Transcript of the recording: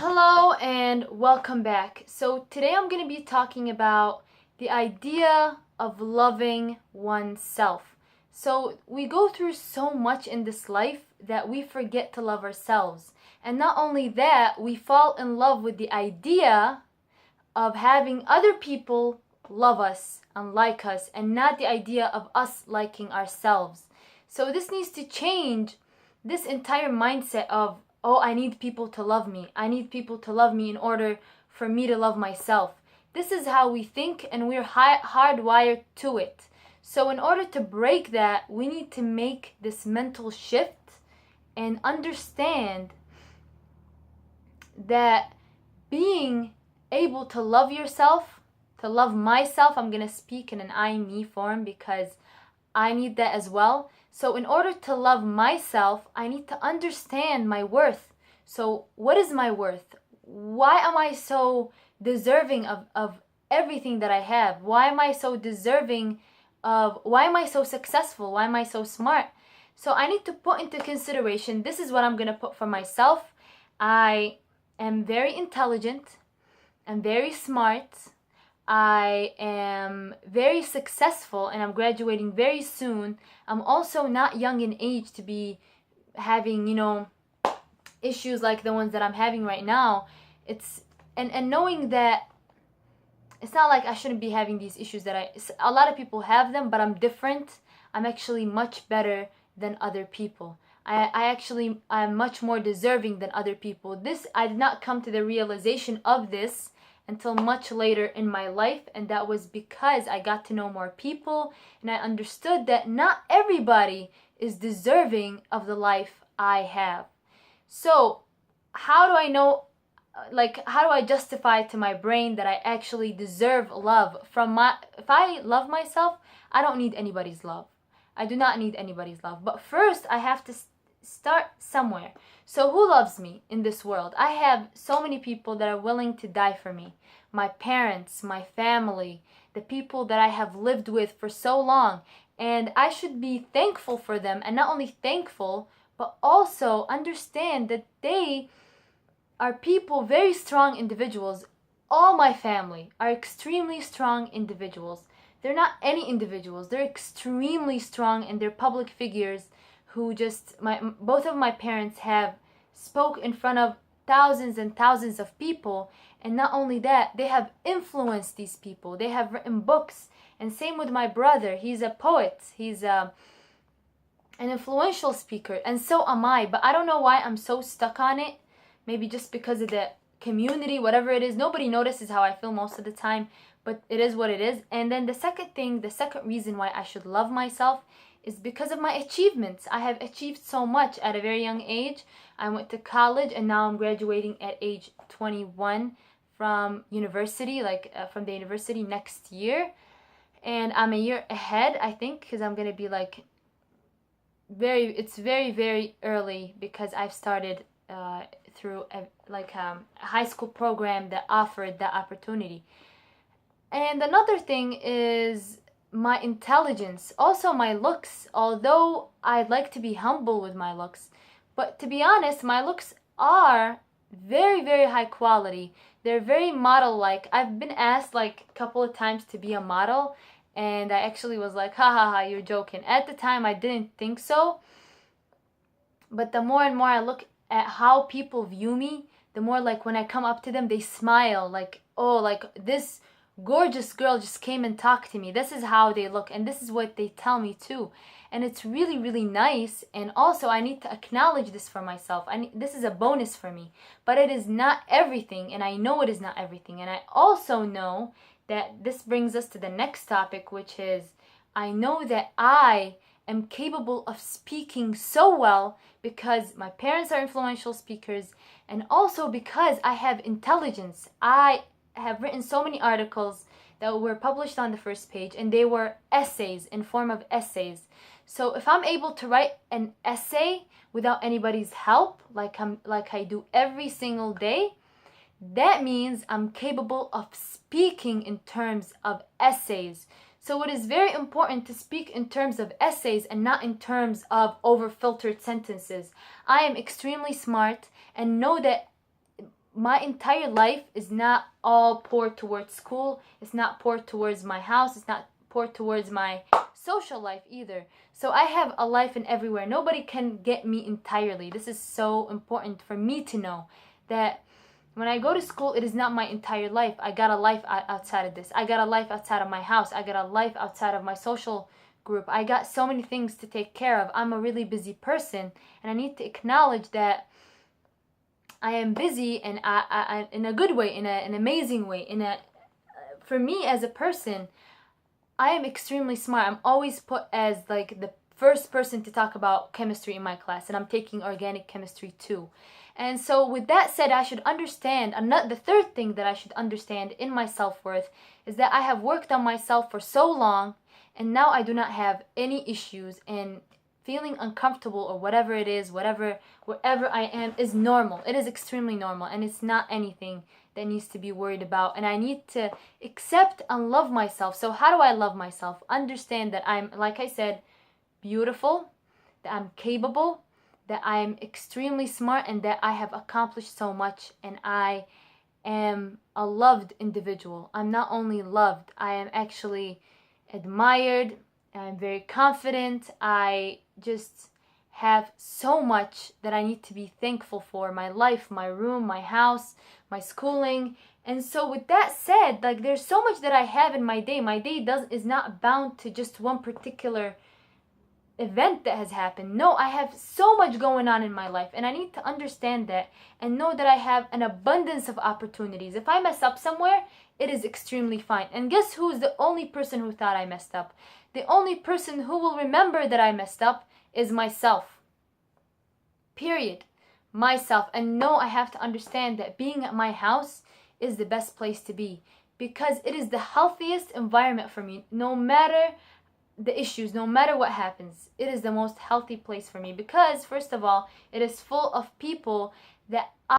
Hello and welcome back. So today I'm going to be talking about the idea of loving oneself. So we go through so much in this life that we forget to love ourselves. And not only that, we fall in love with the idea of having other people love us and like us, and not the idea of us liking ourselves. So this needs to change, this entire mindset of, oh, I need people to love me. I need people to love me in order for me to love myself. This is how we think, and we're hardwired to it. So in order to break that, we need to make this mental shift and understand that being able to love yourself, to love myself, I'm going to speak in an I, me form because I need that as well. So in order to love myself, I need to understand my worth. So what is my worth? Why am I so deserving of everything that I have? Why am I so deserving of, why am I so successful? Why am I so smart? So I need to put into consideration, this is what I'm going to put for myself. I am very intelligent. I'm very smart. I am very successful and I'm graduating very soon. I'm also not young in age to be having, issues like the ones that I'm having right now. It's and knowing that it's not like I shouldn't be having these issues a lot of people have them, but I'm different. I'm actually much better than other people. I'm much more deserving than other people. I did not come to the realization of this until much later in my life, and that was because I got to know more people and I understood that not everybody is deserving of the life I have. So how do I know, how do I justify to my brain that I actually deserve love if I love myself, I don't need anybody's love. I do not need anybody's love. But first I have to start somewhere. So who loves me in this world? I have so many people that are willing to die for me. My parents, my family, the people that I have lived with for so long. And I should be thankful for them, and not only thankful, but also understand that they are people, very strong individuals. All my family are extremely strong individuals. They're not any individuals. They're extremely strong, and they're public figures who both of my parents have spoke in front of thousands and thousands of people. And not only that, they have influenced these people. They have written books. And same with my brother. He's a poet. He's an influential speaker. And so am I. But I don't know why I'm so stuck on it. Maybe just because of the community, whatever it is. Nobody notices how I feel most of the time. But it is what it is. And then the second reason why I should love myself is because of my achievements. I have achieved so much at a very young age. I went to college and now I'm graduating at age 21 from university, from the university next year. And I'm a year ahead, I think, because I'm going to be it's very, very early because I've started through a high school program that offered that opportunity. And another thing is my intelligence, also my looks, although I'd like to be humble with my looks. But to be honest, my looks are very, very high quality. They're very model-like. I've been asked a couple of times to be a model, and I actually was like, ha ha ha, you're joking. At the time, I didn't think so. But the more and more I look at how people view me, the more when I come up to them, they smile this gorgeous girl just came and talked to me. This is how they look, and this is what they tell me too. And it's really, really nice. And also I need to acknowledge this for myself. This is a bonus for me, but it is not everything, and I know it is not everything. And I also know that this brings us to the next topic, which is I know that I am capable of speaking so well because my parents are influential speakers, and also because I have intelligence. I have written so many articles that were published on the first page, and they were essays, in form of essays. So if I'm able to write an essay without anybody's help, like I do every single day, that means I'm capable of speaking in terms of essays. So it is very important to speak in terms of essays and not in terms of over-filtered sentences. I am extremely smart and know that my entire life is not all poured towards school. It's not poured towards my house. It's not poured towards my social life either. So I have a life in everywhere. Nobody can get me entirely. This is so important for me to know, that when I go to school, it is not my entire life. I got a life outside of this. I got a life outside of my house. I got a life outside of my social group. I got so many things to take care of. I'm a really busy person, and I need to acknowledge that I am busy, and I in a good way, in an amazing way. For me as a person, I am extremely smart. I'm always put as like the first person to talk about chemistry in my class, and I'm taking organic chemistry too. And so with that said, I should understand, the third thing that I should understand in my self-worth is that I have worked on myself for so long, and now I do not have any issues, and feeling uncomfortable or whatever it is, wherever I am, is normal. It is extremely normal, and it's not anything that needs to be worried about. And I need to accept and love myself. So how do I love myself? Understand that I'm, like I said, beautiful, that I'm capable, that I'm extremely smart, and that I have accomplished so much, and I am a loved individual. I'm not only loved, I am actually admired. I'm very confident. I just have so much that I need to be thankful for. My life, my room, my house, my schooling. And so with that said, like, there's so much that I have in my day. My day is not bound to just one particular event that has happened. No, I have so much going on in my life, and I need to understand that and know that I have an abundance of opportunities. If I mess up somewhere, it is extremely fine. And guess who's the only person who thought I messed up? The only person who will remember that I messed up is myself. Period. Myself. And no, I have to understand that being at my house is the best place to be, because it is the healthiest environment for me. No matter the issues, no matter what happens, it is the most healthy place for me, because first of all, it is full of people that